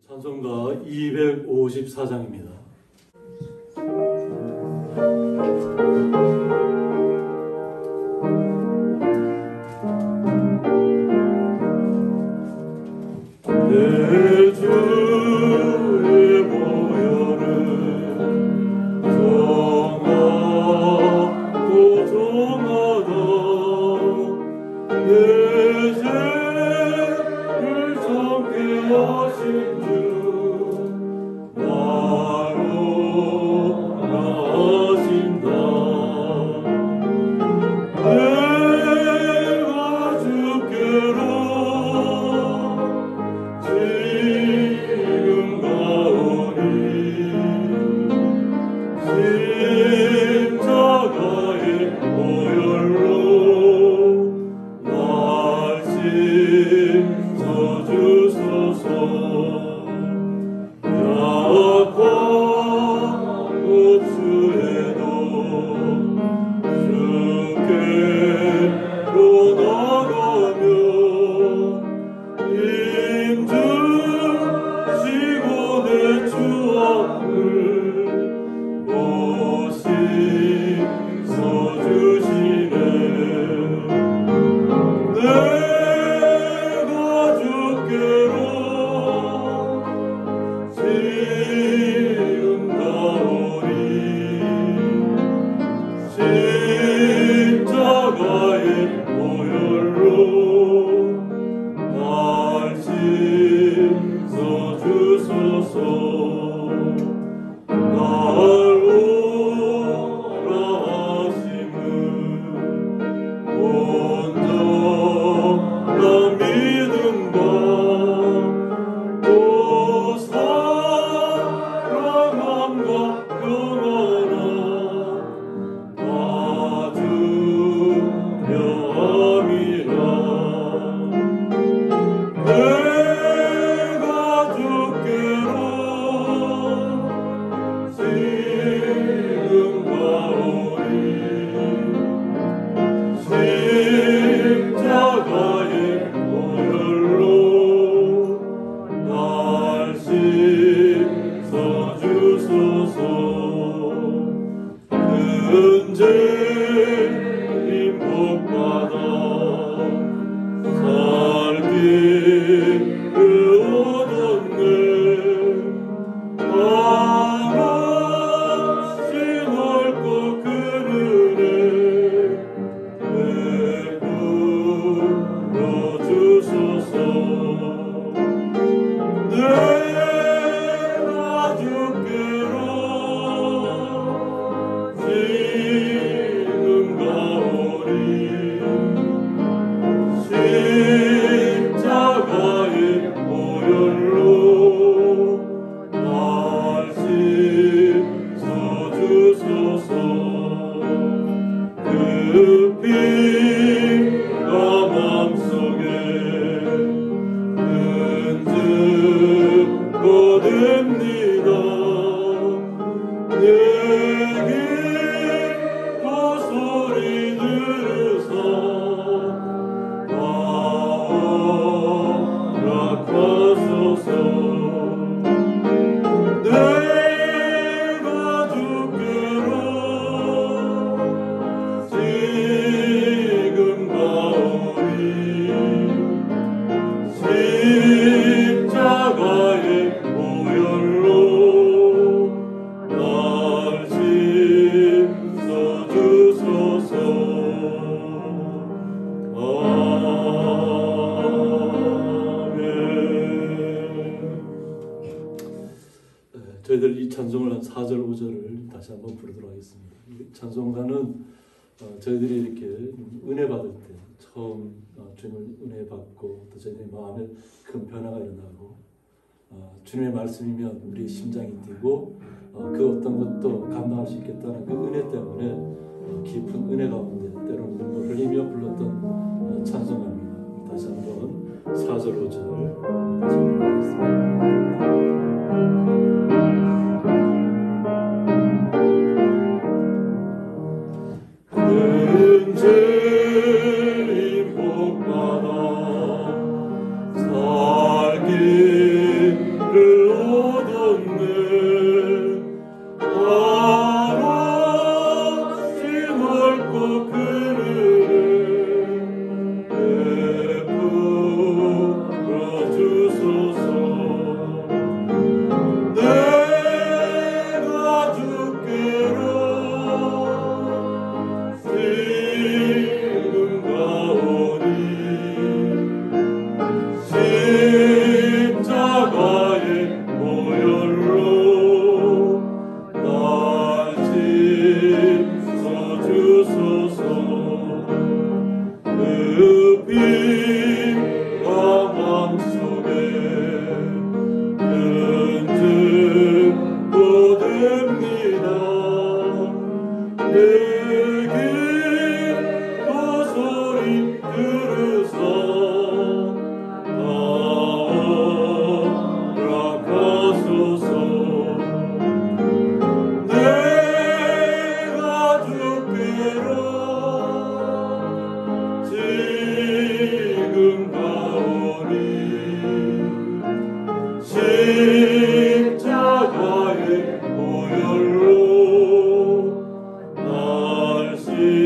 찬송가 254장입니다. 내 주의 보혈은 정하고 정하다 내 죄를 정케 하신 주 나로 나으신다. 내가 주께로 지금 가오니 십자가의 보혈로 날 씻어주소서. 약한 고추에도 주께로 나가며 힘주시고 내 주 앞을 씻어주시네. 내가 주께로 지금 가오니 십자가의 보혈로 날 씻어주소서. 날 오라 하심은 온전한 믿음과 또 사랑함과 평안함 받으려 함이라. 내가 주께로 지금 가오니 십자가의 보혈로 날 씻어주소서. 큰 죄인 복받아 살 길을 얻었네. 한없이 넓고 큰 은혜 베풀어 주소서. 내가 주께로 지금 가오니 십자가의 보혈로 날 씻어주소서. 그 피가 맘속에 흔적거 됩니다. 내 기도 소리 들으사 허락하소서. 내가 주께로 지금 가오니 십자가의 보혈로 날 씻어주소서. 저희들 이 찬송을 한 4절, 5절을 다시 한번 부르도록 하겠습니다. 이 찬송가는 저희들이 이렇게 은혜 받을 때 처음 주님을 은혜 받고 또 저희들의 마음에 큰 변화가 일어나고 주님의 말씀이면 우리 심장이 뛰고 그 어떤 것도 감당할 수 있겠다는 그 은혜 때문에 깊은 은혜 가운데 때로는 눈물 흘리며 불렀던 찬송가입니다. 다시 한번 4절, 5절 다시 부르겠습니다. 그 십자가의 보혈로 날 씻어주소서. 그 피가 맘속에 든증도 됩니다. 내 기도 소리 들으사 나아가소서. 내가 죽기로 지금 가오니 십자가의 보혈로 날 씻어주소서.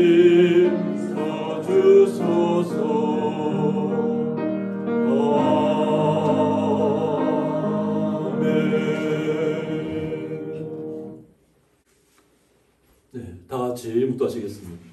아멘. 네, 다 같이 묵도하시겠습니다.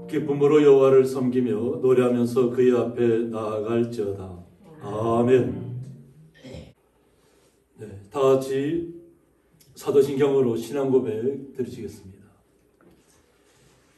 기쁨으로 여호와를 섬기며 노래하면서 그의 앞에 나아갈지어다. 아멘. 네, 다 같이 사도신경으로 신앙 고백 드리시겠습니다.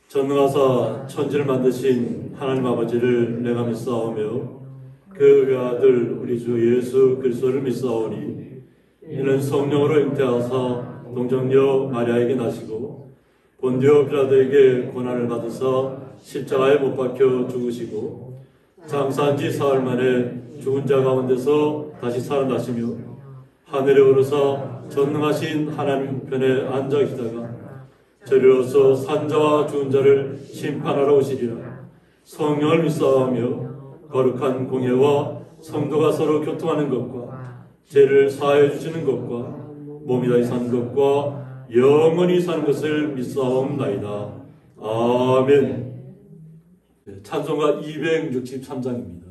전능하사 천지를 만드신 하나님 아버지를 내가 믿사오며 그 외아들 우리 주 예수 그리스도를 믿사오니 이는 성령으로 잉태하사 동정녀 마리아에게 나시고 본디오 빌라도에게 고난을 받으사 십자가에 못 박혀 죽으시고 장사한 지 사흘 만에 죽은 자 가운데서 다시 살아나시며 하늘에 오르사 전능하신 하나님 우편에 앉아 계시다가 저리로서 산자와 죽은 자를 심판하러 오시리라. 성령을 믿사오며 거룩한 공예와 성도가 서로 교통하는 것과 죄를 사하여 주시는 것과 몸이 다시 사는 것과 영원히 사는 것을 믿사옵나이다. 아멘. 찬송가 263장입니다.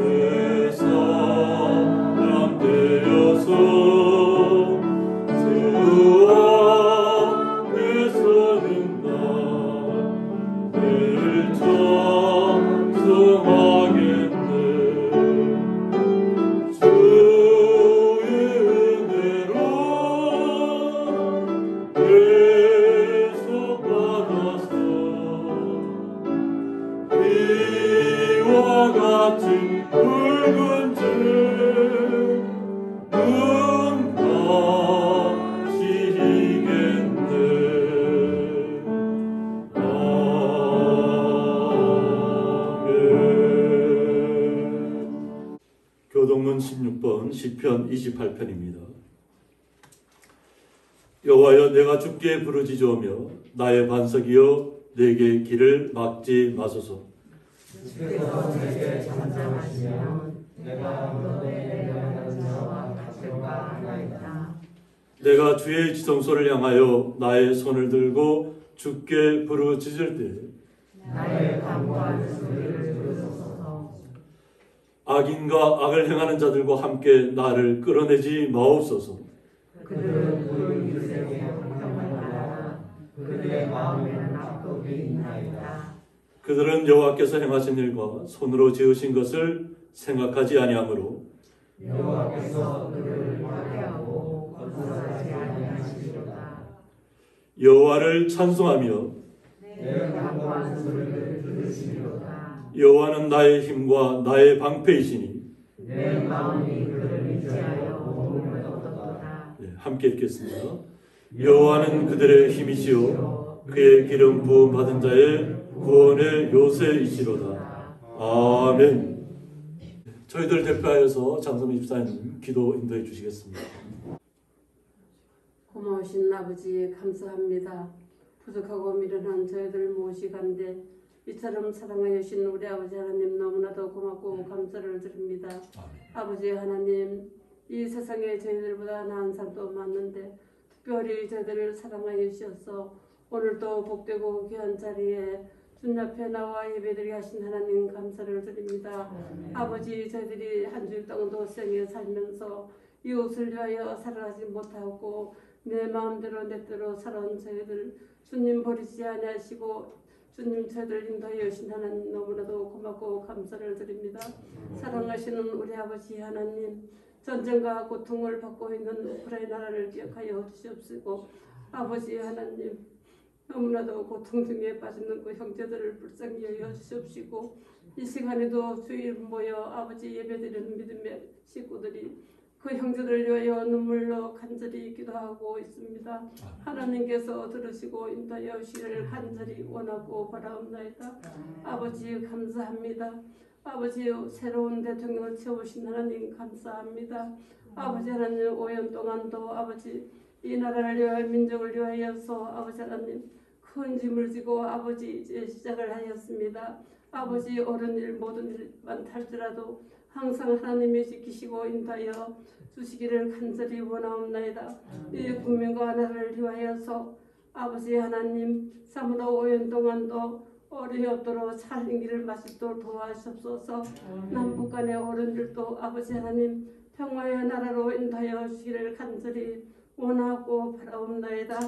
내 사랑 되어서 주와 내 서는 나를 찬송하겠네. 주의 은혜로 대속받아서 비와 같이 붉은 주 눈 감시겠네. 아멘. 교동문 16번 시편 28편입니다. 여호와여, 내가 주께 부르짖으며 나의 반석이여 내게 길을 막지 마소서. 주께서 내게 잠잠하시면 내가 너의 영원한 자와 같을까 하나이다. 내가 주의 지성소를 향하여 나의 손을 들고 주께 부르짖을 때 나의 간구하는 소리를 들으소서. 악인과 악을 행하는 자들과 함께 나를 끌어내지 마옵소서. 그들은 그 유색의 형평을 말하나 그들의 마음에는 악독이 있나이다. 그들은 여호와께서 행하신 일과 손으로 지으신 것을 생각하지 아니하므로 여호와께서 그들을 파괴하고 건설하지 아니하시리로다. 여호와를 찬송하며 내 간구하는 소리를 들으시리로다. 여호와는 나의 힘과 나의 방패이시니. 내 마음이 그를 의지하여 도움을 얻었도다. 함께 읽겠습니다. 여호와는 그들의 힘이시요 그의 기름 부음 받은 자의 구원의 요새이시로다. 아멘. 저희들 대표하여서 장성민 집사님 기도 인도해 주시겠습니다. 고마우신 아버지 감사합니다. 부족하고 미련한 저희들 모시간데 이처럼 사랑하여 주신 우리 아버지 하나님 너무나도 고맙고 감사를 드립니다. 아버지 하나님, 이 세상에 저희들보다 나은 사람도 많은데 특별히 저희들을 사랑하여 주셔서 오늘도 복되고 귀한 자리에 주님 앞에 나와 예배드리게 하신 하나님 감사를 드립니다. 아버지, 저희들이 한 주일 동안도 생에 살면서 이웃을 위하여 살아가지 못하고 내 마음대로 내 뜻대로 살아온 저희들 주님 버리지 아니하시고 주님 저희들 인도하여 주신 하나님 너무나도 고맙고 감사를 드립니다. 사랑하시는 우리 아버지 하나님, 전쟁과 고통을 받고 있는 우크라이나를 기억하여 주시옵시고 아버지 하나님, 너무나도 고통 중에 빠지는 그 형제들을 불쌍히 여겨 주시옵시고 이 시간에도 주일 모여 아버지 예배드리는 믿음의 식구들이 그 형제들을 위하여 눈물로 간절히 기도하고 있습니다. 하나님께서 들으시고 인도하여 주시기를 간절히 원하고 바라옵나이다. 아버지 감사합니다. 아버지 새로운 대통령을 채우신 하나님 감사합니다. 아버지 하나님 5년 동안도 아버지 이 나라를 위하여 민족을 위하여서 아버지 하나님 큰 짐을 지고 아버지 이제 시작을 하였습니다. 아버지 옳은 일 모든 일만 할지라도 항상 하나님이 지키시고 인도하여 주시기를 간절히 원하옵나이다. 이 국민과 나라를 위하여서 아버지 하나님 3로 5년 동안도 어려이 없도록 살린 길을 마시도록 도와주옵소서. 남북 간의 옳은 일도 아버지 하나님 평화의 나라로 인도하여 주시기를 간절히 원하고 바라옵나이다.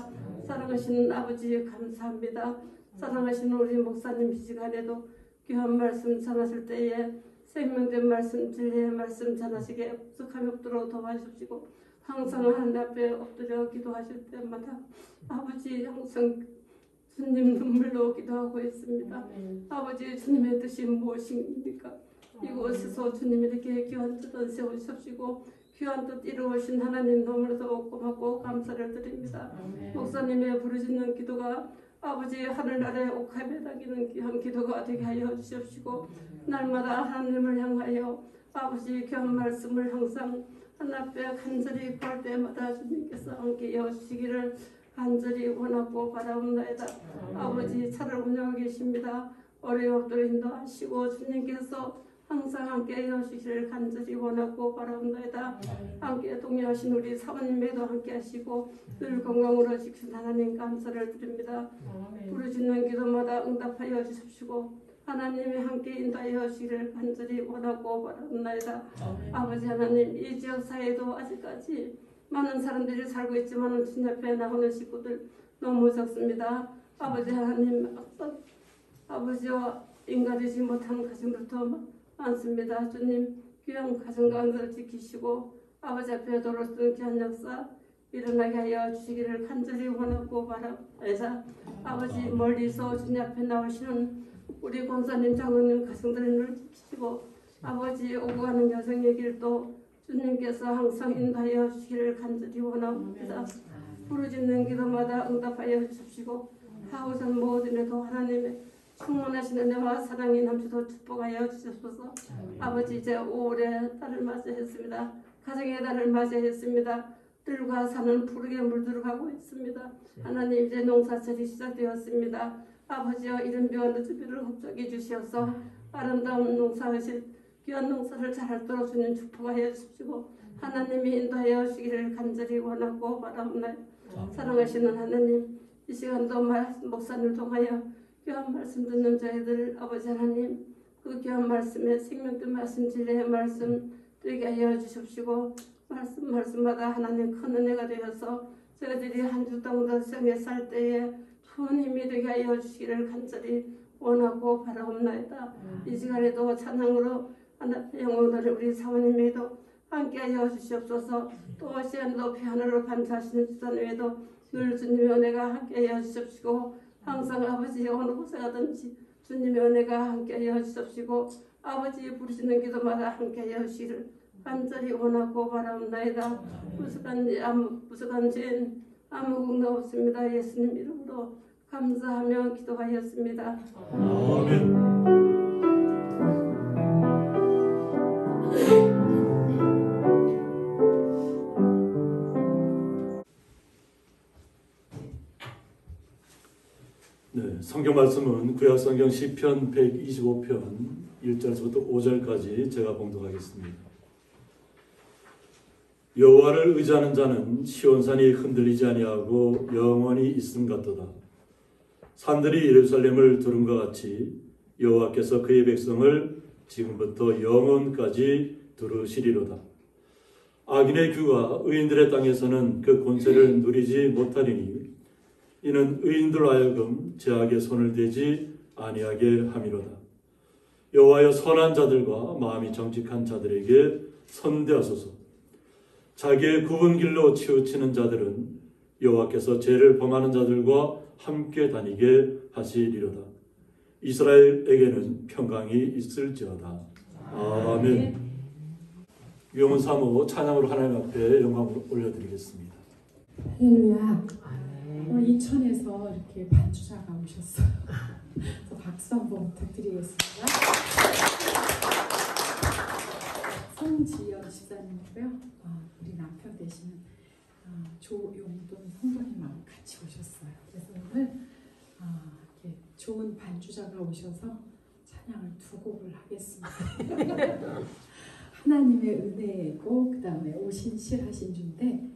사랑하시는 아버지 감사합니다. 사랑하시는 우리 목사님 이 시간에도 귀한 말씀 전하실 때에 생명된 말씀 진리의 말씀 전하시게 부족함이 없도록 도와주시고 항상 하나님 앞에 엎드려 기도하실 때마다 아버지 항상 주님 눈물로 기도하고 있습니다. 아버지 주님의 뜻이 무엇입니까? 이곳에서 주님이 이렇게 귀한 뜻을 세우시옵시고 귀한 뜻 이루어오신 하나님 너무나도 고맙고 감사를 드립니다. 목사님의 부르짖는 기도가 아버지 하늘나라의 옥합에 담기는 귀한 기도가 되게 하여 주시옵시고 날마다 하나님을 향하여 아버지 귀한 말씀을 항상 하나님 앞에 간절히 구할 때마다 주님께서 함께 해주시기를 간절히 원하고 바라옵나이다. 아버지 차를 운영하고 계십니다. 어려움도 인도하시고 주님께서 항상 함께 해주시기를 간절히 원하고 바라옵나이다. 함께 동료하신 우리 사모님에도 함께 하시고 늘 건강으로 지키신 하나님 감사를 드립니다. 부르짖는 기도마다 응답하여 주십시고 하나님이 함께 인도하여 주시기를 간절히 원하고 바랍니다. 아버지 하나님, 이 지역 사회도 아직까지 많은 사람들이 살고 있지만 주님 앞에 나오는 식구들 너무 적습니다. 아버지 하나님, 아버지와 인간되지 못한 가정들도 많습니다. 주님, 귀한 가정관을 지키시고 아버지 앞에 돌아서는 귀한 역사 일어나게 하여 주시기를 간절히 원하고 바랍니다. 아버지, 멀리서 주님 앞에 나오시는 우리 권사님, 장로님 가정들을 지키시고 아버지 오고 가는 여성의 길도 주님께서 항상 인도하여 주시기를 간절히 원합니다. 부르짖는 기도마다 응답하여 주십시고 하오선 모든에도 하나님의 충만하신 은혜와 사랑이 넘치도록 축복하여 주시옵소서. 아버지, 이제 5월의 달을 맞이했습니다. 가정의 달을 맞이했습니다. 들과 산은 푸르게 물들어가고 있습니다. 하나님, 이제 농사철이 시작되었습니다. 아버지여, 이른 비와 늦은 비를 흡족해 주시옵소서. 아름다운 농사하실 귀한 농사를 잘하도록 주님 축복하여 주시고 하나님이 인도하여 주시기를 간절히 원하고 바랍니다. 사랑하시는 하나님, 이 시간도 목사님을 통하여 귀한 말씀 듣는 저희들 아버지 하나님, 그 귀한 말씀에 생명된 말씀, 진리의 말씀 되게 하여 주십시고 말씀마다 하나님 큰 은혜가 되어서 저희들이 한 주 동안 생에 살 때에 큰 힘이 되게 하여 주시기를 간절히 원하고 바라옵나이다. 이 시간에도 찬양으로 하나님의 영광을 우리 사모님에도 함께하여 주시옵소서. 또 시간 높이 하늘로 반짝하시는 주선 외에도 늘 주님의 은혜가 함께하여 주십시고 항상 아버지 어느 곳에 가든지 주님의 은혜가 함께하여 주십시고 아버지 부르시는 기도마다 함께하여 주시기를 간절히 원하고 바라옵나이다. 무수한 죄는 아무 국도 없습니다. 예수님 이름으로 감사하며 기도하였습니다. 아멘. 네, 성경 말씀은 구약 성경 시편 125편 1절부터 5절까지 제가 봉독하겠습니다. 여호와를 의지하는 자는 시온산이 흔들리지 아니하고 영원히 있음 같도다. 산들이 예루살렘을 두른 것 같이 여호와께서 그의 백성을 지금부터 영원까지 두르시리로다. 악인의 규가 의인들의 땅에서는 그 권세를 누리지 못하리니 이는 의인들 하여금 제약에 손을 대지 아니하게 함이로다. 여호와여, 선한 자들과 마음이 정직한 자들에게 선대하소서. 자기의 굽은 길로 치우치는 자들은 여호와께서 죄를 범하는 자들과 함께 다니게 하시리로다. 이스라엘에게는 평강이 있을지어다. 아멘. 유영은 사모 찬양으로 하나님 앞에 영광을 올려드리겠습니다. 할렐루야. 오늘 인천에서 이렇게 반주자가 오셨어요. 박수 한번 부탁드리겠습니다. 송지연 집사님이고요. 우리 남편 되시는 조용돈 성도님하고 같이 오셨어요. 그래서 오늘 이렇게 좋은 반주자가 오셔서 찬양을 두 곡을 하겠습니다. 하나님의 은혜고 그 다음에 오신실하신 주인데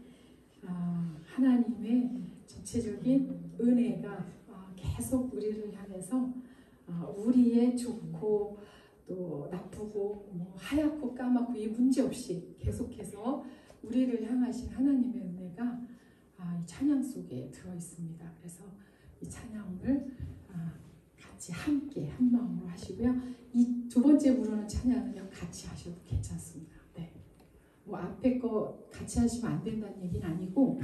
하나님의 전체적인 은혜가 계속 우리를 향해서 우리의 좋고 또 나쁘고 뭐 하얗고 까맣고 이 문제 없이 계속해서 우리를 향하신 하나님의 은혜가 이 찬양 속에 들어 있습니다. 그래서 이 찬양을 같이 함께 한 마음으로 하시고요. 이 두 번째 부르는 찬양은요 같이 하셔도 괜찮습니다. 네. 뭐 앞에 거 같이 하시면 안 된다는 얘기는 아니고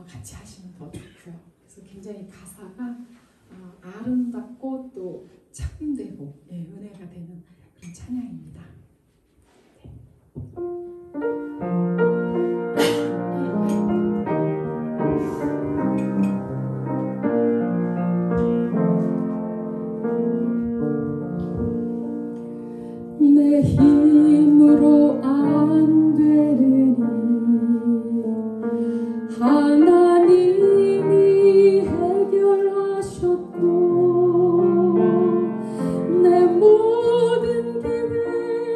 같이 하시면 더 좋고요. 그래서 굉장히 가사가 아름답고 또 참되고 은혜가 되는 그런 찬양입니다. 내 힘으로 안 되느니 하나님이 해결하셨고 내 모든 계획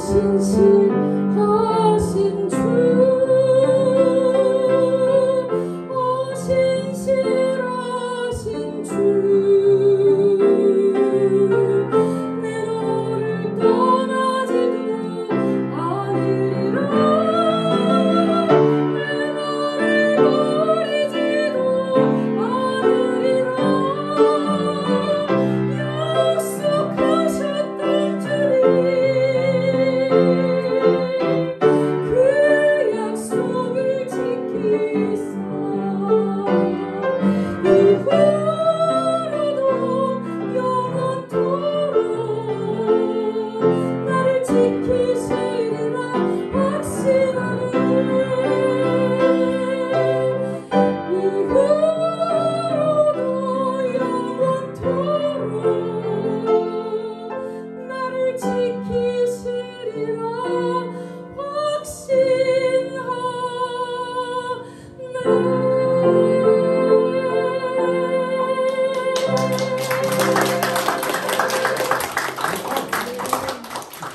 신실하신 주, 신실하신 주, 내 너를 떠나지도 않으리라, 내 너를 버리지도 않으리라, 약속하셨던 주님, 그 약속을 지키사 이후로도 영원토록 나를 지키시리라 확신하네. 이후로도 영원토록 나를 지키시리라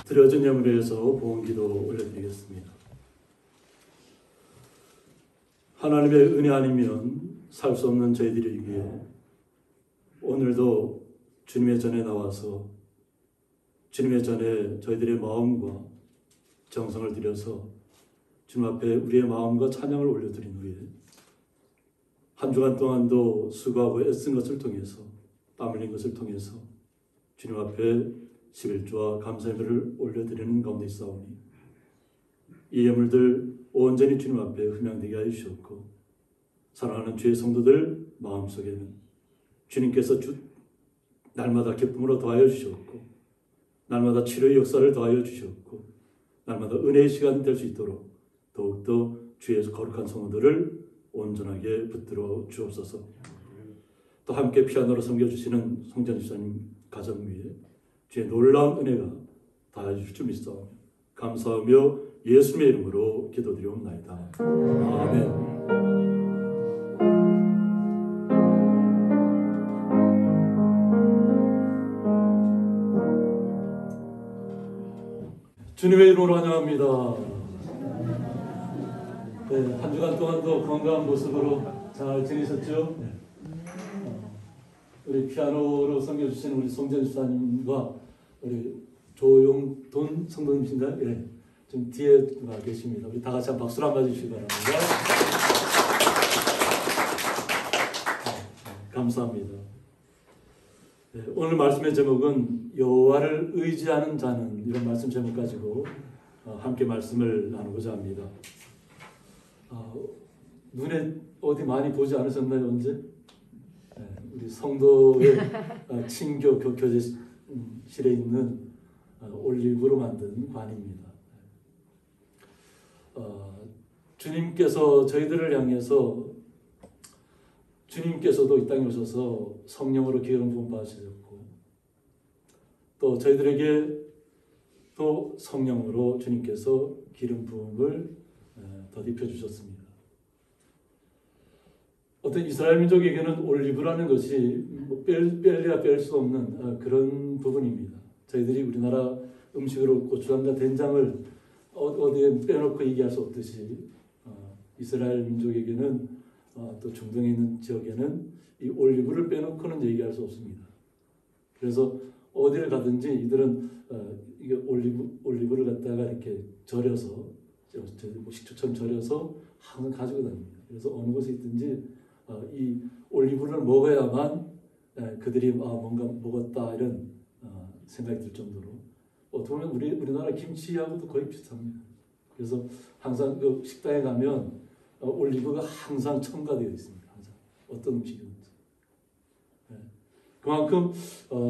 드려진 예물에 의해서 보험기도 올려드리겠습니다. 하나님의 은혜 아니면 살 수 없는 저희들에게 오늘도 주님의 전에 나와서 주님의 전에 저희들의 마음과 정성을 들여서 주님 앞에 우리의 마음과 찬양을 올려드린 후에 한 주간 동안도 수고하고 애쓴 것을 통해서 땀 흘린 것을 통해서 주님 앞에 11조와 감사의 예물을 올려드리는 가운데 있사오니 이 예물들 온전히 주님 앞에 흠양되게 하여 주셨고 사랑하는 주의 성도들 마음속에는 주님께서 날마다 기쁨으로 더하여 주셨고 날마다 치료의 역사를 더하여 주셨고 날마다 은혜의 시간이 될 수 있도록 더욱더 주의 거룩한 성도들을 온전하게 붙들어 주옵소서. 또 함께 피아노로 섬겨주시는 송전 집사님 가정 위에 주의 놀라운 은혜가 다해주실 줄 믿사오며 감사하며 예수님의 이름으로 기도드리옵나이다. 아멘. 주님의 이름으로 환영합니다. 네, 한 주간 동안도 건강한 모습으로 잘 지내셨죠? 네. 우리 피아노로 섬겨주시는 우리 송전 집사님과 우리 조용돈 성도님이신가요? 예. 좀 뒤에 계십니다. 우리 다 같이 한 박수를 한번 주시기 바랍니다. 감사합니다. 네, 오늘 말씀의 제목은 여호와를 의지하는 자는 이런 말씀 제목 가지고 함께 말씀을 나누고자 합니다. 눈에 어디 많이 보지 않으셨나요? 언제? 네, 우리 성도의 친교 교제실에 있는 올리브로 만든 관입니다. 주님께서 저희들을 향해서 주님께서도 이 땅에 오셔서 성령으로 기름 부음 받으셨고 또 저희들에게 또 성령으로 주님께서 기름 부음을 덧입혀 주셨습니다. 어떤 이스라엘 민족에게는 올리브라는 것이 뺄래야 뺄 수 없는 그런 부분입니다. 저희들이 우리나라 음식으로 고추장과 된장을 어디에 빼놓고 얘기할 수 없듯이 이스라엘 민족에게는 또 중동에 있는 지역에는 이 올리브를 빼놓고는 얘기할 수 없습니다. 그래서 어디를 가든지 이들은 이게 올리브를 갖다가 이렇게 절여서 식초처럼 절여서 항상 가지고 다닙니다. 그래서 어느 곳에 있든지 이 올리브를 먹어야만 그들이 뭔가 먹었다 이런 생각이 들 정도로 어떻게 보면 우리나라 김치하고도 거의 비슷합니다. 그래서 항상 그 식당에 가면 올리브가 항상 첨가되어 있습니다. 항상 어떤 음식이든. 그만큼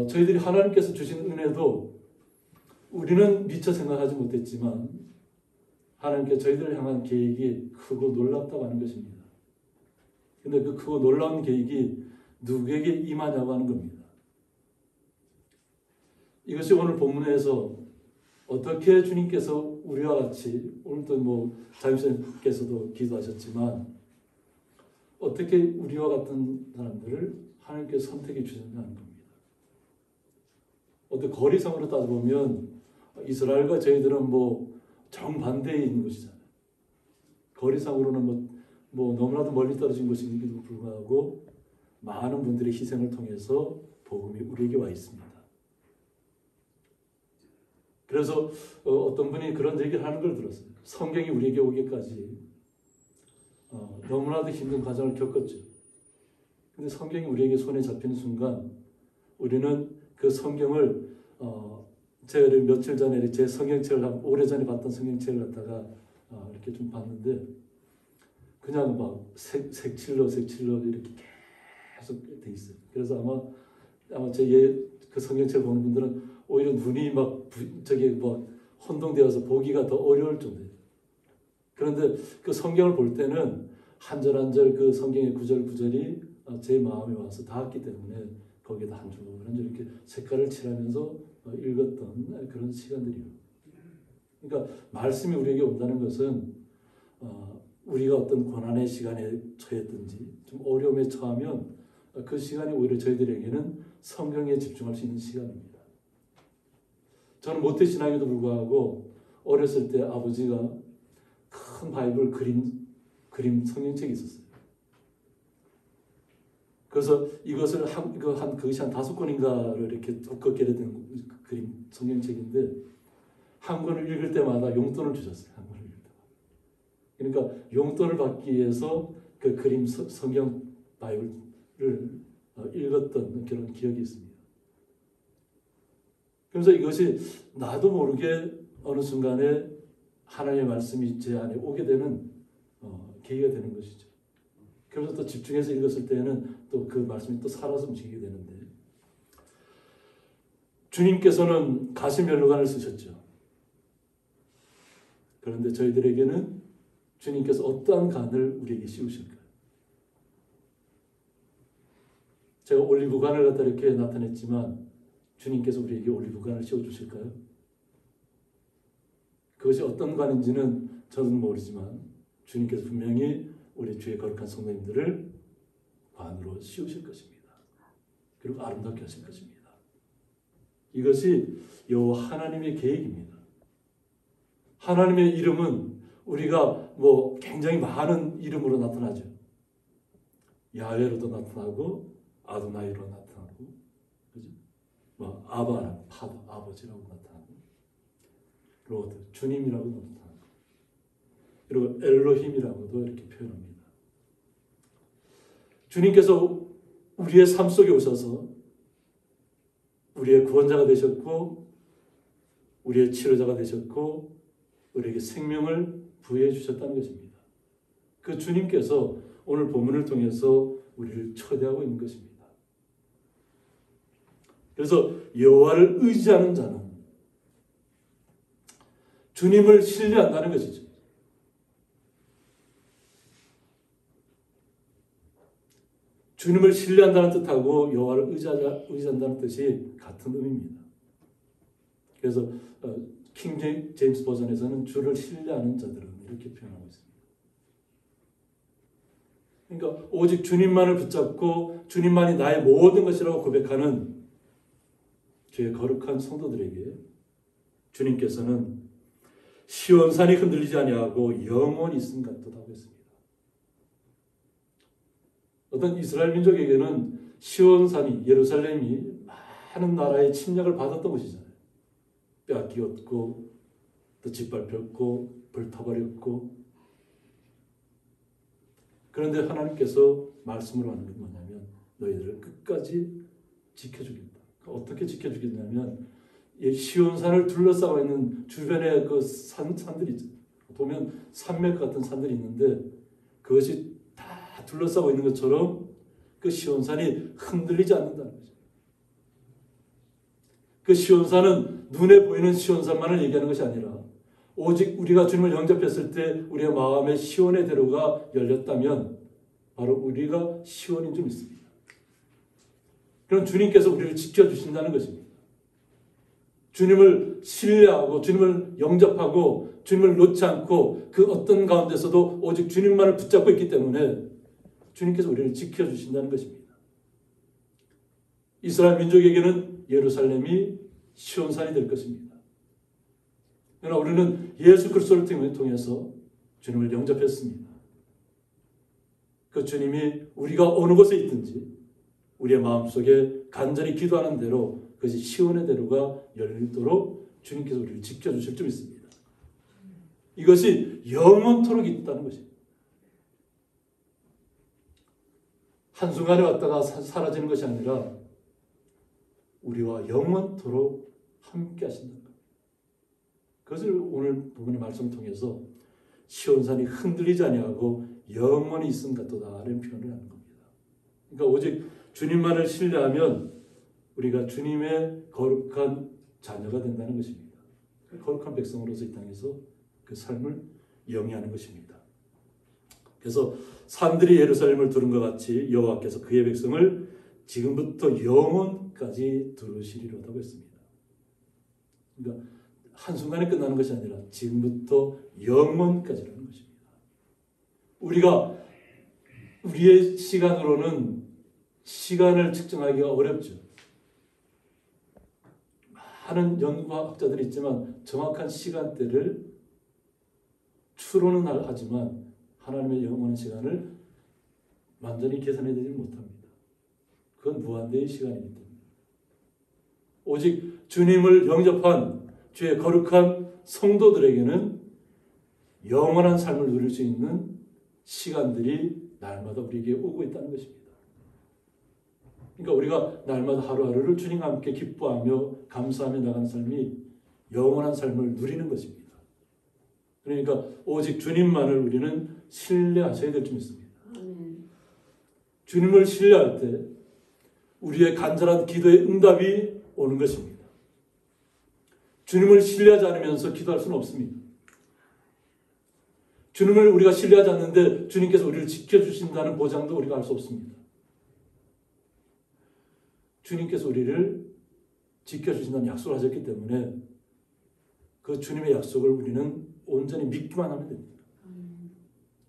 저희들이 하나님께서 주신 은혜도 우리는 미처 생각하지 못했지만 하나님께서 저희들을 향한 계획이 크고 놀랍다고 하는 것입니다. 근데 그 크고 놀라운 계획이 누구에게 임하냐고 하는 겁니다. 이것이 오늘 본문에서 어떻게 주님께서 우리와 같이 오늘도 자유선생님께서도 기도하셨지만 어떻게 우리와 같은 사람들을 하나님께서 선택해 주셨냐는 겁니다. 어떤 거리상으로 따져보면 이스라엘과 저희들은 뭐 정반대에 있는 것이잖아요. 거리상으로는 뭐 너무나도 멀리 떨어진 것임에도 불구하고 많은 분들의 희생을 통해서 복음이 우리에게 와 있습니다. 그래서 어떤 분이 그런 얘기를 하는 걸 들었어요. 성경이 우리에게 오기까지 너무나도 힘든 과정을 겪었죠. 근데 성경이 우리에게 손에 잡히는 순간 우리는 그 성경을 제가 며칠 전에 제 성경책을 오래전에 봤던 성경책을 갖다가 이렇게 좀 봤는데 그냥 막 색칠로 이렇게 계속 돼 있어요. 그래서 아마 그 성경책을 보는 분들은 오히려 눈이 막 혼동되어서 보기가 더 어려울 정도예요. 그런데 그 성경을 볼 때는 한 절 한 절 그 성경의 구절구절이 제 마음에 와서 닿았기 때문에 거기에다 한 줄 이렇게 색깔을 칠하면서 읽었던 그런 시간들이에요. 그러니까 말씀이 우리에게 온다는 것은 우리가 어떤 고난의 시간에 처했든지 좀 어려움에 처하면 그 시간이 오히려 저희들에게는 성경에 집중할 수 있는 시간입니다. 저는 모태신앙에도 불구하고 어렸을 때 아버지가 큰 바이블 그림 성경책이 있었어요. 그래서 이것을 그것이 한 5권인가를 이렇게 두껍게 된 그림 성경책인데 한 권을 읽을 때마다 용돈을 주셨어요. 한 권을 읽을 때마다. 그러니까 용돈을 받기 위해서 그 그림 성경 바이블을 읽었던 그런 기억이 있습니다. 그래서 이것이 나도 모르게 어느 순간에 하나님의 말씀이 제 안에 오게 되는 계기가 되는 것이죠. 그래서 또 집중해서 읽었을 때는 또 그 말씀이 또 살아서 움직이게 되는데 주님께서는 가시면류관을 쓰셨죠. 그런데 저희들에게는 주님께서 어떠한 간을 우리에게 씌우실까요? 제가 올리브관을 갖다 이렇게 나타냈지만 주님께서 우리에게 올리브관을 씌워주실까요? 그것이 어떤 관인지는 저는 모르지만 주님께서 분명히 우리 주의 거룩한 성도님들을 관으로 씌우실 것입니다. 그리고 아름답게 하실 것입니다. 이것이 요 하나님의 계획입니다. 하나님의 이름은 우리가 뭐 굉장히 많은 이름으로 나타나죠. 야훼로도 나타나고 아도나이로 나타나고, 그죠? 뭐 아바라고 파더 아버지라고 나타나고, 로드 주님이라고 나타나고, 그리고 엘로힘이라고도 이렇게 표현합니다. 주님께서 우리의 삶 속에 오셔서 우리의 구원자가 되셨고 우리의 치료자가 되셨고 우리에게 생명을 부여해 주셨다는 것입니다. 그 주님께서 오늘 본문을 통해서 우리를 초대하고 있는 것입니다. 그래서 여호와를 의지하는 자는 주님을 신뢰한다는 것이죠. 주님을 신뢰한다는 뜻하고 여호와를 의지한다는 뜻이 같은 의미입니다. 그래서 킹 제임스 버전에서는 주를 신뢰하는 자들은 이렇게 표현하고 있습니다. 그러니까 오직 주님만을 붙잡고 주님만이 나의 모든 것이라고 고백하는 주의 거룩한 성도들에게 주님께서는 시온산이 흔들리지 아니하고 영원히 있음 같도다 하고 있습니다. 어떤 이스라엘 민족에게는 시온산이 예루살렘이 많은 나라의 침략을 받았던 곳이잖아요. 빼앗기었고 또 짓밟혔고 불타버렸고. 그런데 하나님께서 말씀으로 하는 건 뭐냐면 너희들을 끝까지 지켜주겠다. 어떻게 지켜주겠냐면 시온산을 둘러싸고 있는 주변에 그 산들이 있죠. 보면 산맥 같은 산들이 있는데 그것이 다 둘러싸고 있는 것처럼 그 시온산이 흔들리지 않는다는 거죠. 그 시온산은 눈에 보이는 시온산만을 얘기하는 것이 아니라 오직 우리가 주님을 영접했을 때 우리의 마음에 시온의 대로가 열렸다면 바로 우리가 시온인 줄 믿습니다. 그럼 주님께서 우리를 지켜주신다는 것입니다. 주님을 신뢰하고 주님을 영접하고 주님을 놓지 않고 그 어떤 가운데서도 오직 주님만을 붙잡고 있기 때문에 주님께서 우리를 지켜주신다는 것입니다. 이스라엘 민족에게는 예루살렘이 시온산이 될 것입니다. 그러나 우리는 예수 그리스도를 통해서 주님을 영접했습니다. 그 주님이 우리가 어느 곳에 있든지 우리의 마음속에 간절히 기도하는 대로 그것이 시온의 대로가 열리도록 주님께서 우리를 지켜주실 줄 믿습니다. 이것이 영원토록 있다는 것입니다. 한순간에 왔다가 사라지는 것이 아니라 우리와 영원토록 함께 하신다는 것. 그것을 오늘 부분의 말씀을 통해서 시온산이 흔들리지 아니하고 영원히 있음 같도다라는 표현을 하는 겁니다. 그러니까 오직 주님만을 신뢰하면 우리가 주님의 거룩한 자녀가 된다는 것입니다. 거룩한 백성으로서 이 땅에서 그 삶을 영위하는 것입니다. 그래서 산들이 예루살렘을 두른 것 같이 여호와께서 그의 백성을 지금부터 영원까지 두르시리로다고 했습니다. 그러니까 한순간에 끝나는 것이 아니라 지금부터 영원까지라는 것입니다. 우리가 우리의 시간으로는 시간을 측정하기가 어렵죠. 많은 연구학자들이 있지만 정확한 시간대를 추론은 하지만 하나님의 영원한 시간을 완전히 계산해내지 못합니다. 그건 무한대의 시간이기 때문에 오직 주님을 영접한 주의 거룩한 성도들에게는 영원한 삶을 누릴 수 있는 시간들이 날마다 우리에게 오고 있다는 것입니다. 그러니까 우리가 날마다 하루하루를 주님과 함께 기뻐하며 감사하며 나가는 삶이 영원한 삶을 누리는 것입니다. 그러니까 오직 주님만을 우리는 신뢰하셔야 될 줄 믿습니다. 주님을 신뢰할 때 우리의 간절한 기도의 응답이 오는 것입니다. 주님을 신뢰하지 않으면서 기도할 수는 없습니다. 주님을 우리가 신뢰하지 않는데 주님께서 우리를 지켜주신다는 보장도 우리가 할 수 없습니다. 주님께서 우리를 지켜주신다는 약속을 하셨기 때문에 그 주님의 약속을 우리는 온전히 믿기만 하면 됩니다.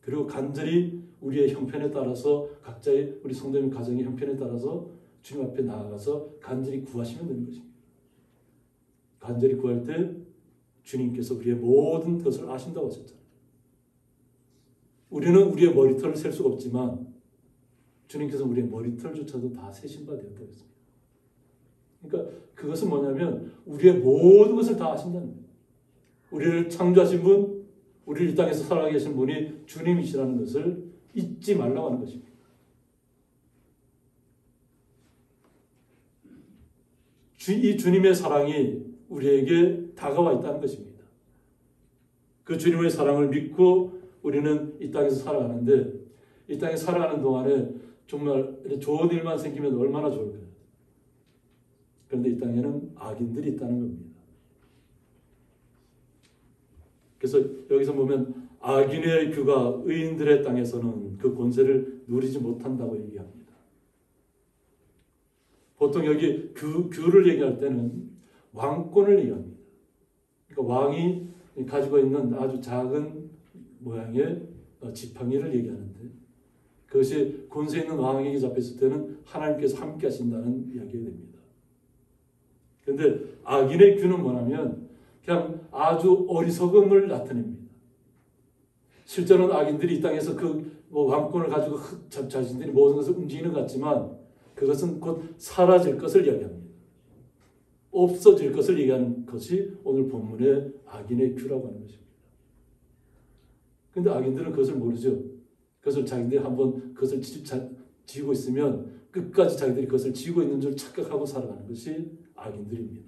그리고 간절히 우리의 형편에 따라서 각자의 우리 성도님 가정의 형편에 따라서 주님 앞에 나아가서 간절히 구하시면 되는 것입니다. 간절히 구할 때 주님께서 우리의 모든 것을 아신다고 하셨잖아요. 우리는 우리의 머리털을 셀 수가 없지만 주님께서 우리의 머리털조차도 다 세신 바 되었다고 했습니다. 그러니까 그것은 뭐냐면 우리의 모든 것을 다 아신다는 거예요. 우리를 창조하신 분, 우리를 이 땅에서 살아가게 하신 분이 주님이시라는 것을 잊지 말라고 하는 것입니다. 이 주님의 사랑이 우리에게 다가와 있다는 것입니다. 그 주님의 사랑을 믿고 우리는 이 땅에서 살아가는데 이 땅에 살아가는 동안에 정말 좋은 일만 생기면 얼마나 좋을까요? 그런데 이 땅에는 악인들이 있다는 겁니다. 그래서 여기서 보면 악인의 규가 의인들의 땅에서는 그 권세를 누리지 못한다고 얘기합니다. 보통 여기 규를 얘기할 때는 왕권을 얘기합니다. 그러니까 왕이 가지고 있는 아주 작은 모양의 지팡이를 얘기하는데 그것이 권세 있는 왕에게 잡혔을 때는 하나님께서 함께 하신다는 이야기가 됩니다. 그런데 악인의 규는 뭐냐면 그냥 아주 어리석음을 나타냅니다. 실제로는 악인들이 이 땅에서 그 왕권을 가지고 자신들이 모든 것을 움직이는 것 같지만 그것은 곧 사라질 것을 이야기합니다. 없어질 것을 얘기하는 것이 오늘 본문의 악인의 규라고 하는 것입니다. 그런데 악인들은 그것을 모르죠. 그것을 자기들이 한번 그것을 쥐고 있으면 끝까지 자기들이 그것을 쥐고 있는 줄 착각하고 살아가는 것이 악인들입니다.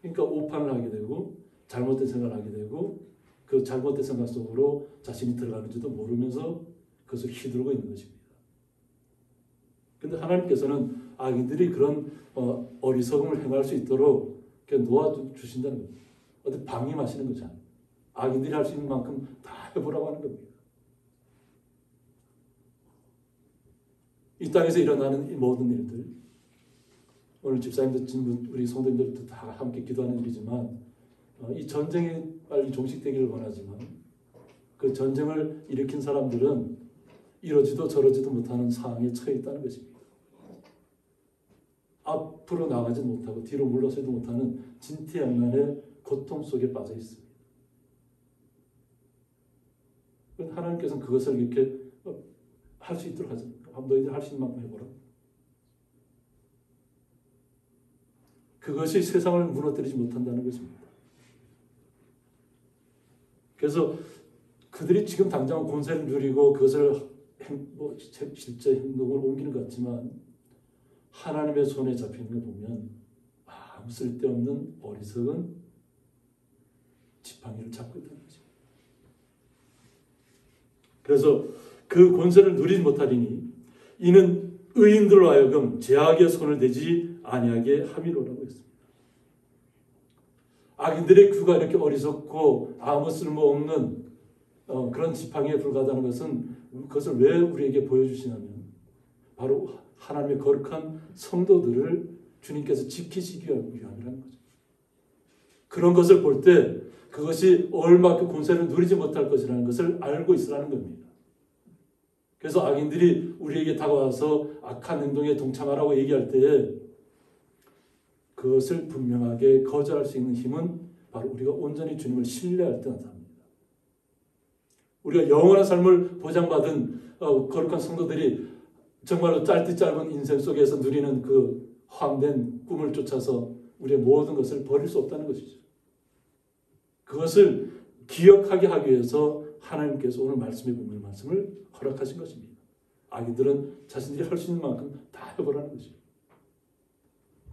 그러니까 오판을 하게 되고 잘못된 생각을 하게 되고 그 잘못된 생각 속으로 자신이 들어가는지도 모르면서 그것을 휘두르고 있는 것입니다. 그런데 하나님께서는 악인들이 그런 어리석음을 행할 수 있도록 놓아주신다는 겁니다. 어디 방임하시는 거죠. 악인들이 할 수 있는 만큼 다 해보라고 하는 겁니다. 이 땅에서 일어나는 이 모든 일들, 오늘 집사님들, 우리 성도님들도 다 함께 기도하는 일이지만 이 전쟁이 빨리 종식되기를 원하지만 그 전쟁을 일으킨 사람들은 이러지도 저러지도 못하는 상황에 처해 있다는 것입니다. 앞으로 나가지 못하고 뒤로 물러서지도 못하는 진퇴양난의 고통 속에 빠져 있습니다. 하나님께서는 그것을 이렇게 할 수 있도록 하죠. 너희들 할 수 있는 만큼 해보라. 그것이 세상을 무너뜨리지 못한다는 것입니다. 그래서 그들이 지금 당장 권세를 누리고 그것을 실제 행동으로 옮기는 것 같지만 하나님의 손에 잡히는 걸 보면 아무 쓸데없는 어리석은 지팡이를 잡고 있다는 거죠. 그래서 그 권세를 누리지 못하리니 이는 의인들로 하여금 죄악의 손을 대지 아니하게 함이로라고 했습니다. 악인들의 귀가 이렇게 어리석고 아무 쓸모없는 그런 지팡이에 불과하다는 것은 그것을 왜 우리에게 보여주시냐면 바로 하나님의 거룩한 성도들을 주님께서 지키시기 위함이라는 거죠. 그런 것을 볼 때 그것이 얼마 그 권세를 누리지 못할 것이라는 것을 알고 있으라는 겁니다. 그래서 악인들이 우리에게 다가와서 악한 행동에 동참하라고 얘기할 때 그것을 분명하게 거절할 수 있는 힘은 바로 우리가 온전히 주님을 신뢰할 때 나타납니다. 우리가 영원한 삶을 보장받은 거룩한 성도들이 정말로 짧디 짧은 인생 속에서 누리는 그 헛된 꿈을 쫓아서 우리의 모든 것을 버릴 수 없다는 것이죠. 그것을 기억하게 하기 위해서 하나님께서 오늘 말씀에 보면 말씀을 허락하신 것입니다. 아기들은 자신들이 할 수 있는 만큼 다 해보라는 거죠.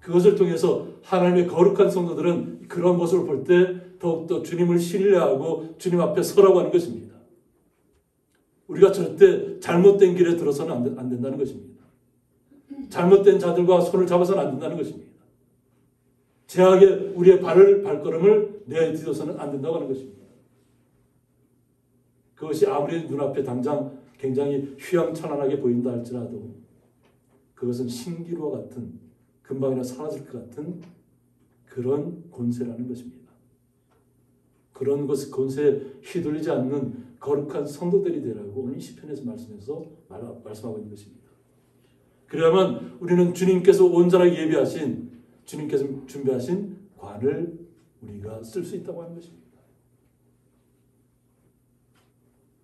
그것을 통해서 하나님의 거룩한 성도들은 그런 모습을 볼 때 더욱더 주님을 신뢰하고 주님 앞에 서라고 하는 것입니다. 우리가 절대 잘못된 길에 들어서는 안 된다는 것입니다. 잘못된 자들과 손을 잡아서는 안 된다는 것입니다. 죄악에 우리의 발걸음을 내디뎌서는 안 된다고 하는 것입니다. 그것이 아무리 눈앞에 당장 굉장히 휘황찬란하게 보인다 할지라도 그것은 신기루와 같은 금방이나 사라질 것 같은 그런 권세라는 것입니다. 그런 권세에 휘둘리지 않는 거룩한 성도들이 되라고 오늘 시편에서 말씀하고 있는 것입니다. 그래야만 우리는 주님께서 온전하게 예비하신 주님께서 준비하신 관을 우리가 쓸 수 있다고 하는 것입니다.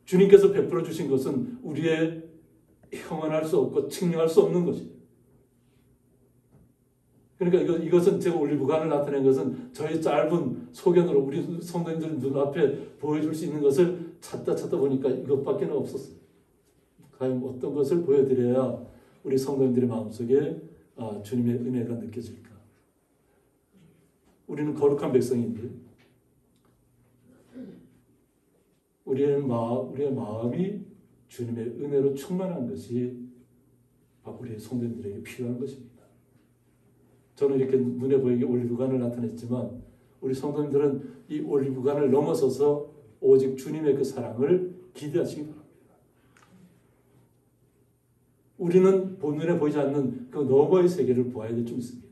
주님께서 베풀어 주신 것은 우리의 형언할 수 없고 측량할 수 없는 것입니다. 그러니까 이것은 제가 올리브관을 나타낸 것은 저희 짧은 소견으로 우리 성도님들 눈앞에 보여줄 수 있는 것을 찾다 보니까 이것밖에 없었어요. 과연 어떤 것을 보여드려야 우리 성도님들의 마음속에 주님의 은혜가 느껴질까? 우리는 거룩한 백성인데 우리의 마음이 주님의 은혜로 충만한 것이 우리의 성도님들에게 필요한 것입니다. 저는 이렇게 눈에 보이게 올리브관을 나타냈지만 우리 성도님들은 이 올리브관을 넘어서서 오직 주님의 그 사랑을 기대하시기 바랍니다. 우리는 본눈에 보이지 않는 그 너머의 세계를 보아야 될 줄 믿습니다.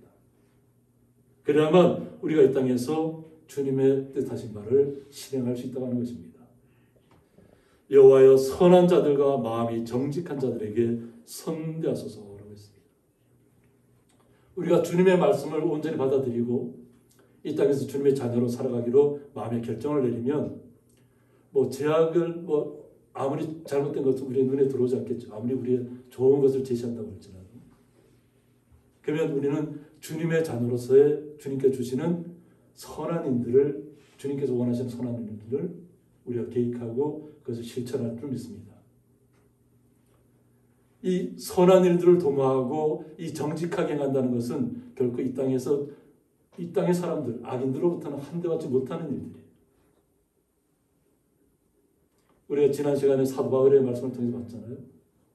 그래야만 우리가 이 땅에서 주님의 뜻하신 바를 실행할 수 있다고 하는 것입니다. 여호와여 선한 자들과 마음이 정직한 자들에게 선대하소서라고 했습니다. 우리가 주님의 말씀을 온전히 받아들이고 이 땅에서 주님의 자녀로 살아가기로 마음의 결정을 내리면 제약을 아무리 잘못된 것도 우리의 눈에 들어오지 않겠죠. 아무리 우리의 좋은 것을 제시한다고 할지라도. 그러면 우리는 주님의 자녀로서의 주님께 주시는 선한 인들을 주님께서 원하시는 선한 인들을 우리가 계획하고 그것을 실천할 줄 믿습니다. 이 선한 일들을 도모하고 이 정직하게 행한다는 것은 결코 이 땅의 사람들, 악인들로부터는 한대받지 못하는 일들이에요. 우리가 지난 시간에 사도 바울의 말씀을 통해서 봤잖아요.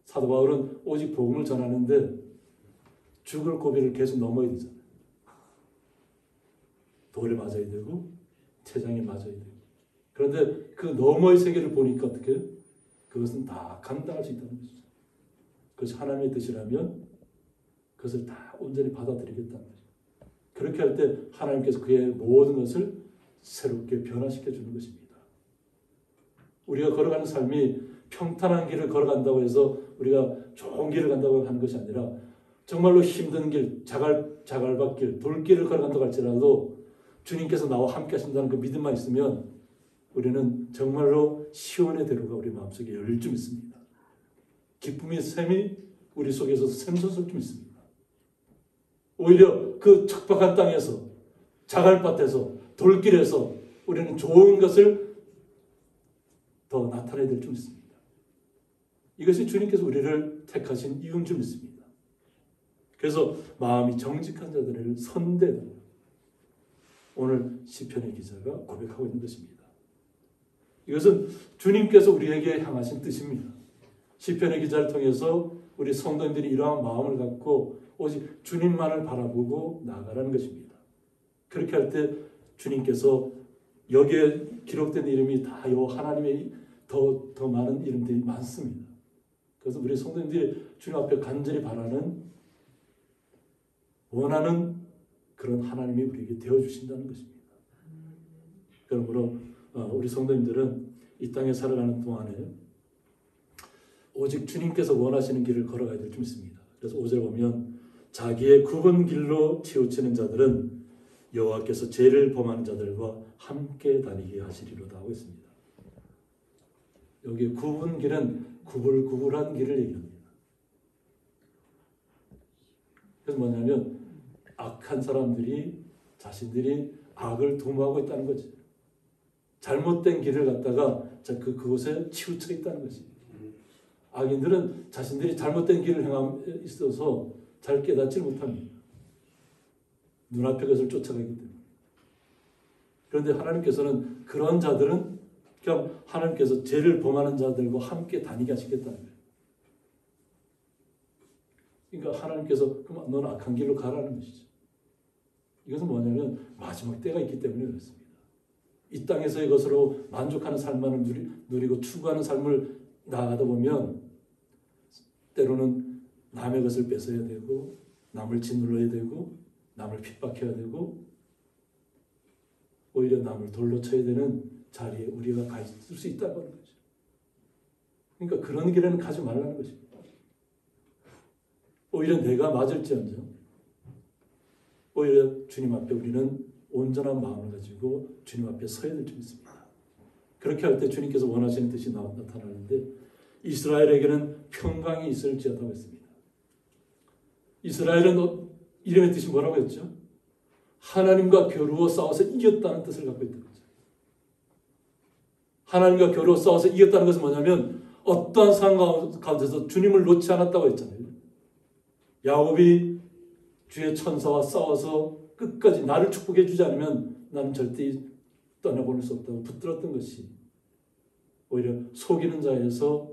사도 바울은 오직 복음을 전하는데 죽을 고비를 계속 넘어야 되잖아요. 돌에 맞아야 되고 태장에 맞아야 되고. 그런데 그 너머의 세계를 보니까 어떻게? 그것은 다 감당할 수 있다는 것이죠. 그것이 하나님의 뜻이라면 그것을 다 온전히 받아들이겠다는 거죠. 그렇게 할 때 하나님께서 그의 모든 것을 새롭게 변화시켜 주는 것입니다. 우리가 걸어가는 삶이 평탄한 길을 걸어간다고 해서 우리가 좋은 길을 간다고 하는 것이 아니라 정말로 힘든 길, 자갈밭길, 돌길을 걸어간다고 할지라도 주님께서 나와 함께 하신다는 그 믿음만 있으면 우리는 정말로 시온의 대로가 우리 마음속에 열릴 줄 믿습니다. 기쁨의 샘이 우리 속에서 샘솟을 줄 믿습니다. 오히려 그 척박한 땅에서, 자갈밭에서, 돌길에서 우리는 좋은 것을 더 나타내야 될 줄 믿습니다. 이것이 주님께서 우리를 택하신 이유인 줄 믿습니다. 그래서 마음이 정직한 자들을 선대다. 오늘 시편의 기자가 고백하고 있는 것입니다. 이것은 주님께서 우리에게 향하신 뜻입니다. 시편의 기자를 통해서 우리 성도님들이 이러한 마음을 갖고 오직 주님만을 바라보고 나아가라는 것입니다. 그렇게 할 때 주님께서 여기에 기록된 이름이 다 하나님의 더 많은 이름들이 많습니다. 그래서 우리 성도님들이 주님 앞에 간절히 바라는, 원하는 그런 하나님이 우리에게 되어주신다는 것입니다. 그러므로 우리 성도님들은 이 땅에 살아가는 동안에 오직 주님께서 원하시는 길을 걸어가야 될 줄 믿습니다. 그래서 5절 보면 자기의 굽은 길로 치우치는 자들은 여호와께서 죄를 범하는 자들과 함께 다니게 하시리로다 하고 있습니다. 여기 굽은 길은 구불구불한 길을 얘기합니다. 그래서 뭐냐면 악한 사람들이 자신들이 악을 도모하고 있다는 거지. 잘못된 길을 갖다가 그곳에 치우쳐 있다는 것입니다. 악인들은 자신들이 잘못된 길을 행함에 있어서 잘 깨닫지 못합니다. 눈앞의 것을 쫓아가기 때문에. 그런데 하나님께서는 그런 자들은 그냥 하나님께서 죄를 범하는 자들과 함께 다니게 하시겠다는 거예요. 그러니까 하나님께서 그럼 너는 악한 길로 가라는 것이죠. 이것은 뭐냐면 마지막 때가 있기 때문에 그렇습니다. 이 땅에서의 것으로 만족하는 삶만을 누리고 추구하는 삶을 나아가다 보면 때로는 남의 것을 뺏어야 되고 남을 짓눌러야 되고 남을 핍박해야 되고 오히려 남을 돌로 쳐야 되는 자리에 우리가 가 있을 수 있다고 하는 거죠. 그러니까 그런 길에는 가지 말라는 것입니다. 오히려 내가 맞을지언정 오히려 주님 앞에 우리는 온전한 마음을 가지고 주님 앞에 서야 될 줄 믿습니다. 그렇게 할 때 주님께서 원하시는 뜻이 나타나는데 이스라엘에게는 평강이 있을지어다고 했습니다. 이스라엘은 이름의 뜻이 뭐라고 했죠? 하나님과 겨루어 싸워서 이겼다는 뜻을 갖고 있다는 거죠. 하나님과 겨루어 싸워서 이겼다는 것은 뭐냐면 어떠한 상황 가운데서 주님을 놓지 않았다고 했잖아요. 야곱이 주의 천사와 싸워서 끝까지 나를 축복해 주지 않으면 나는 절대 떠나보낼 수 없다고 붙들었던 것이 오히려 속이는 자에서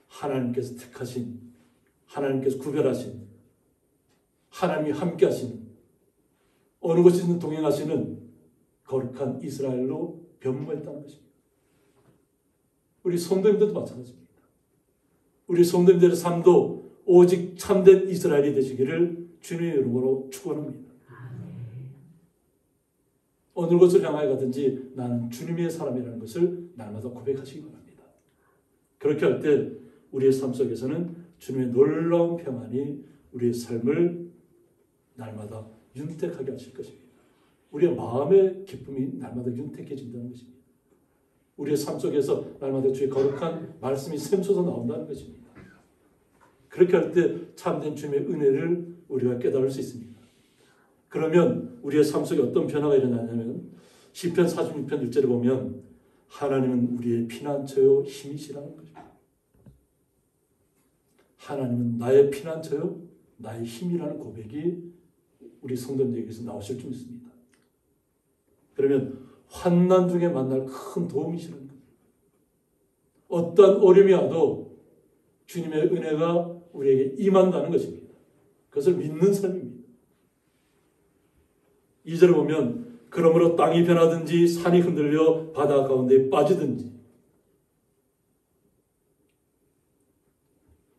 하나님께서 택하신, 하나님께서 구별하신, 하나님이 함께 하시는, 어느 곳이든 동행하시는 거룩한 이스라엘로 변모했다는 것입니다. 우리 성도님들도 마찬가지입니다. 우리 성도님들의 삶도 오직 참된 이스라엘이 되시기를 주님의 이름으로 축원합니다. 어느 곳을 향하여 가든지 나는 주님의 사람이라는 것을 날마다 고백하시기 바랍니다. 그렇게 할 때 우리의 삶 속에서는 주님의 놀라운 평안이 우리의 삶을 날마다 윤택하게 하실 것입니다. 우리의 마음의 기쁨이 날마다 윤택해진다는 것입니다. 우리의 삶 속에서 날마다 주의 거룩한 말씀이 샘솟아 나온다는 것입니다. 그렇게 할 때 참된 주님의 은혜를 우리가 깨달을 수 있습니다. 그러면 우리의 삶 속에 어떤 변화가 일어나냐면 시편 46편 1절에 보면 하나님은 우리의 피난처요 힘이시라는 것입니다. 하나님은 나의 피난처요 나의 힘이라는 고백이 우리 성도님들에게서 나오실 줄 믿습니다. 그러면 환난 중에 만날 큰 도움이시라는 겁니다. 어떤 어려움이 와도 주님의 은혜가 우리에게 임한다는 것입니다. 그것을 믿는 삶입니다. 2절을 보면 그러므로 땅이 변하든지 산이 흔들려 바다 가운데 빠지든지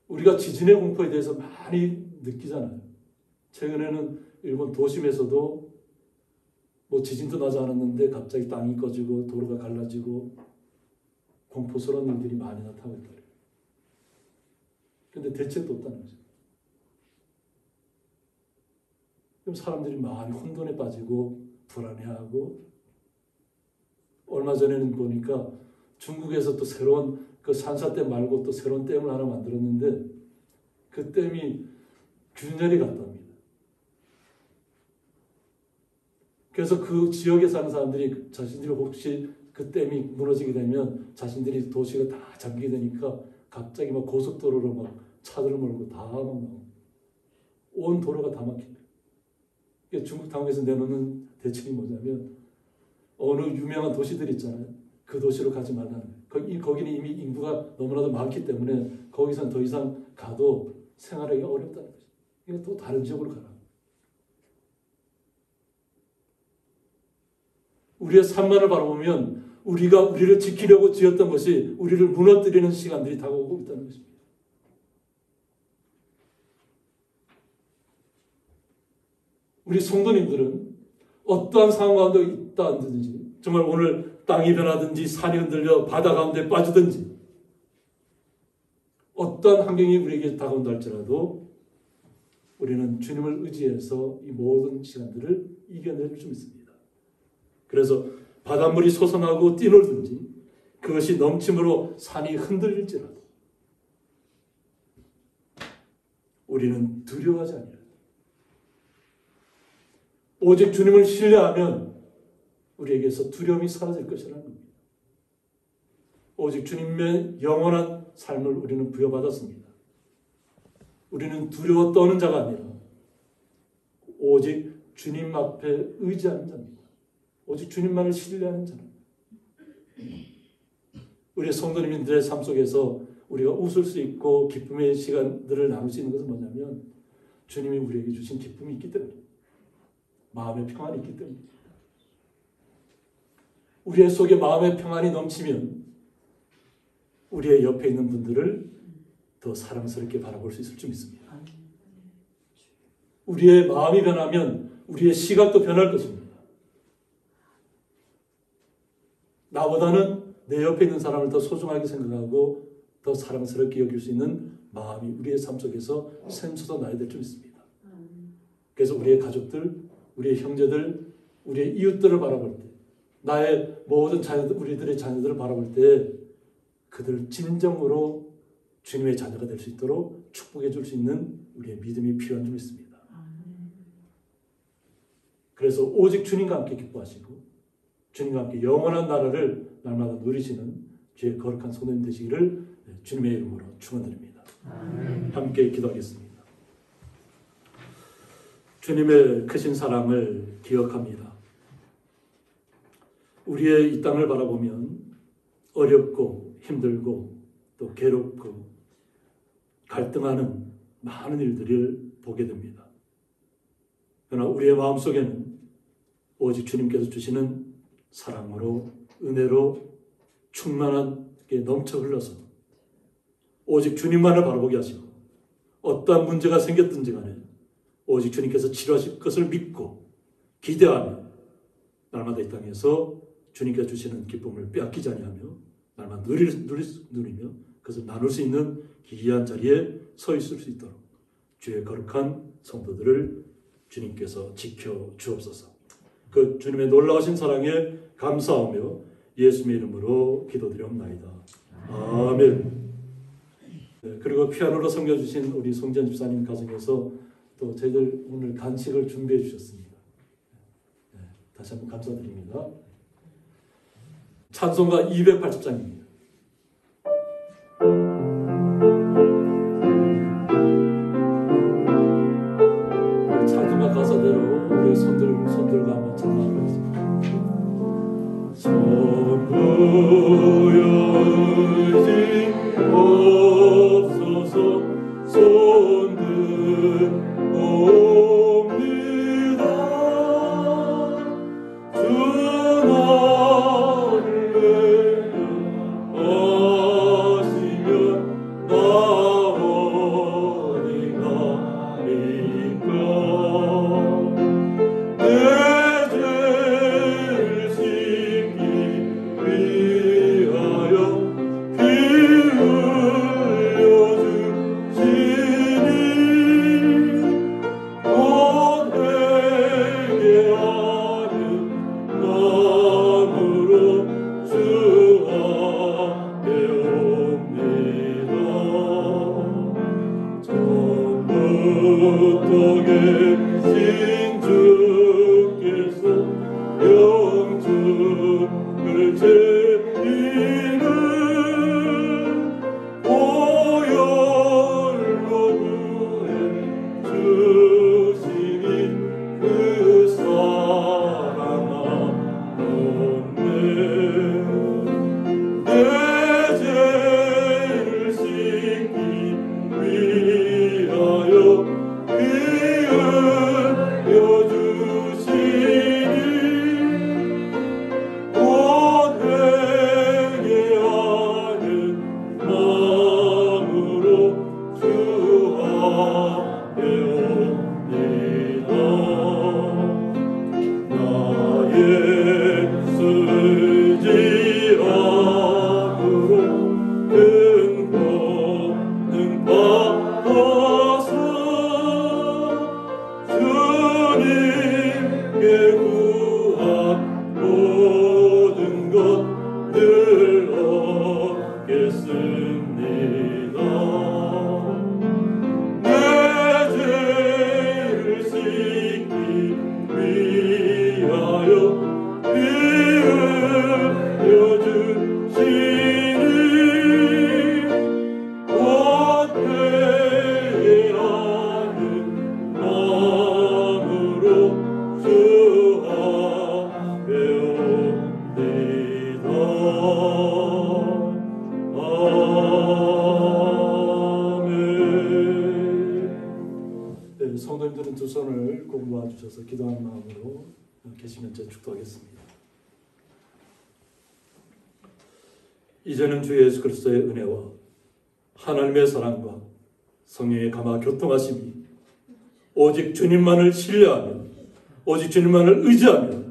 우리가 지진의 공포에 대해서 많이 느끼잖아요. 최근에는 일본 도심에서도 뭐 지진도 나지 않았는데 갑자기 땅이 꺼지고 도로가 갈라지고 공포스러운 일들이 많이 나타나고 있다. 그런데 대책도 없다는 거죠. 그럼 사람들이 마음이 혼돈에 빠지고 불안해하고, 얼마 전에는 보니까 중국에서 또 새로운 그 산사댐 말고 또 새로운 댐을 하나 만들었는데 그 댐이 균열이 갔답니다. 그래서 그 지역에 사는 사람들이 자신들이 혹시 그 댐이 무너지게 되면 자신들이 도시가 다 잠기게 되니까 갑자기 막 고속도로로 막 차들을 몰고 다 막 나오고 온 도로가 다 막힌다. 중국 당국에서 내놓는 대책이 뭐냐면 어느 유명한 도시들 있잖아요. 그 도시로 가지 말라는 거예요. 거기는 이미 인구가 너무나도 많기 때문에 거기선 더 이상 가도 생활하기가 어렵다는 거죠. 그러니까 또 다른 지역으로 가라. 우리의 삶만을 바라보면 우리가 우리를 지키려고 지었던 것이 우리를 무너뜨리는 시간들이 다가오고 있다는 것입니다. 우리 성도님들은 어떠한 상황 가운데 있다든지, 정말 오늘 땅이 변하든지 산이 흔들려 바다 가운데 빠지든지 어떠한 환경이 우리에게 다가온다 할지라도 우리는 주님을 의지해서 이 모든 시간들을 이겨낼 수 있습니다. 그래서 바닷물이 솟아나고 뛰놀든지 그것이 넘침으로 산이 흔들릴지라도 우리는 두려워하지 아니하라. 오직 주님을 신뢰하면 우리에게서 두려움이 사라질 것이라는 겁니다. 오직 주님의 영원한 삶을 우리는 부여받았습니다. 우리는 두려워 떠는 자가 아니라 오직 주님 앞에 의지하는 자입니다. 오직 주님만을 신뢰하는 자입니다. 우리 성도님들의 삶 속에서 우리가 웃을 수 있고 기쁨의 시간들을 나눌 수 있는 것은 뭐냐면 주님이 우리에게 주신 기쁨이 있기 때문입니다. 마음의 평안이 있기 때문입니다. 우리의 속에 마음의 평안이 넘치면 우리의 옆에 있는 분들을 더 사랑스럽게 바라볼 수 있을 줄 믿습니다. 우리의 마음이 변하면 우리의 시각도 변할 것입니다. 나보다는 내 옆에 있는 사람을 더 소중하게 생각하고 더 사랑스럽게 여길 수 있는 마음이 우리의 삶 속에서 샘솟아 나야 될 줄 믿습니다. 그래서 우리의 가족들, 우리의 형제들, 우리의 이웃들을 바라볼 때, 나의 모든 자녀들, 우리들의 자녀들을 바라볼 때 그들 진정으로 주님의 자녀가 될 수 있도록 축복해 줄 수 있는 우리의 믿음이 필요한 줄 믿습니다. 그래서 오직 주님과 함께 기뻐하시고 주님과 함께 영원한 나라를 날마다 누리시는 주의 거룩한 성도님 되시기를 주님의 이름으로 축원드립니다. 함께 기도하겠습니다. 주님의 크신 사랑을 기억합니다. 우리의 이 땅을 바라보면 어렵고 힘들고 또 괴롭고 갈등하는 많은 일들을 보게 됩니다. 그러나 우리의 마음속에는 오직 주님께서 주시는 사랑으로 은혜로 충만하게 넘쳐 흘러서 오직 주님만을 바라보게 하시고 어떠한 문제가 생겼든지 간에 오직 주님께서 치료하실 것을 믿고 기대하며 날마다 이 땅에서 주님께서 주시는 기쁨을 빼앗기지 아니하며 날마다 누리며 그것을 나눌 수 있는 기이한 자리에 서 있을 수 있도록 주의 거룩한 성도들을 주님께서 지켜 주옵소서. 그 주님의 놀라우신 사랑에 감사하며 예수님의 이름으로 기도드리옵나이다. 아멘. 네, 그리고 피아노로 섬겨주신 우리 송지연 집사님 가정에서 또 저희들 오늘 간식을 준비해 주셨습니다. 네, 다시 한번 감사드립니다. 찬송가 280장입니다. 찬송가 가사대로 우리 손들과 한번 찬송하겠습니다. 선부여지 없어서 손들옵니다. 주 나를 하시면 나 어디 가리까. 내 죄 죄인은 보혈로 구해 주시니 그 사랑 없네. 내 죄를 씻기 위하여 피 흘려 주시니 곧 회개하는 마음으로 주 앞에 옵니다. 나의 쓰지함으로 큰 권능 받아서 주님께 구한 모든 것들 얻겠습니다. 내 죄를 씻기 위하여 피 흘려 주시니 곧 회개하는 마음으로 주 앞에 옵니다. 아멘. 네, 성도님들은 두 손을 꼭 모아주셔서 기도하는 마음으로 계시면서 축도하겠습니다. 이제는 주 예수 그리스도의 은혜와 하나님의 사랑과 성령의 감화 교통하심이 오직 주님만을 신뢰하며 오직 주님만을 의지하며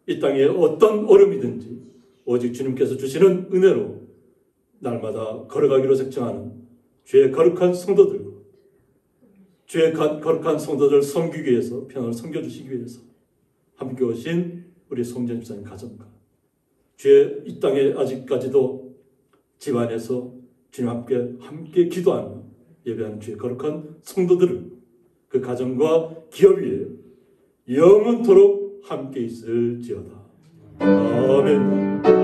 이 땅에 어떤 어려움이든지 오직 주님께서 주시는 은혜로 날마다 걸어가기로 작정하는 주의 거룩한 성도들과 주의 거룩한 성도들 섬기기 위해서 편을 섬겨주시기 위해서 함께 오신 우리 송전 집사님 가정과 주의 이 땅에 아직까지도 집안에서 주님 함께 기도하며 예배하는 주의 거룩한 성도들을 그 가정과 기업 위에 영원토록 함께 있을지어다. 아멘.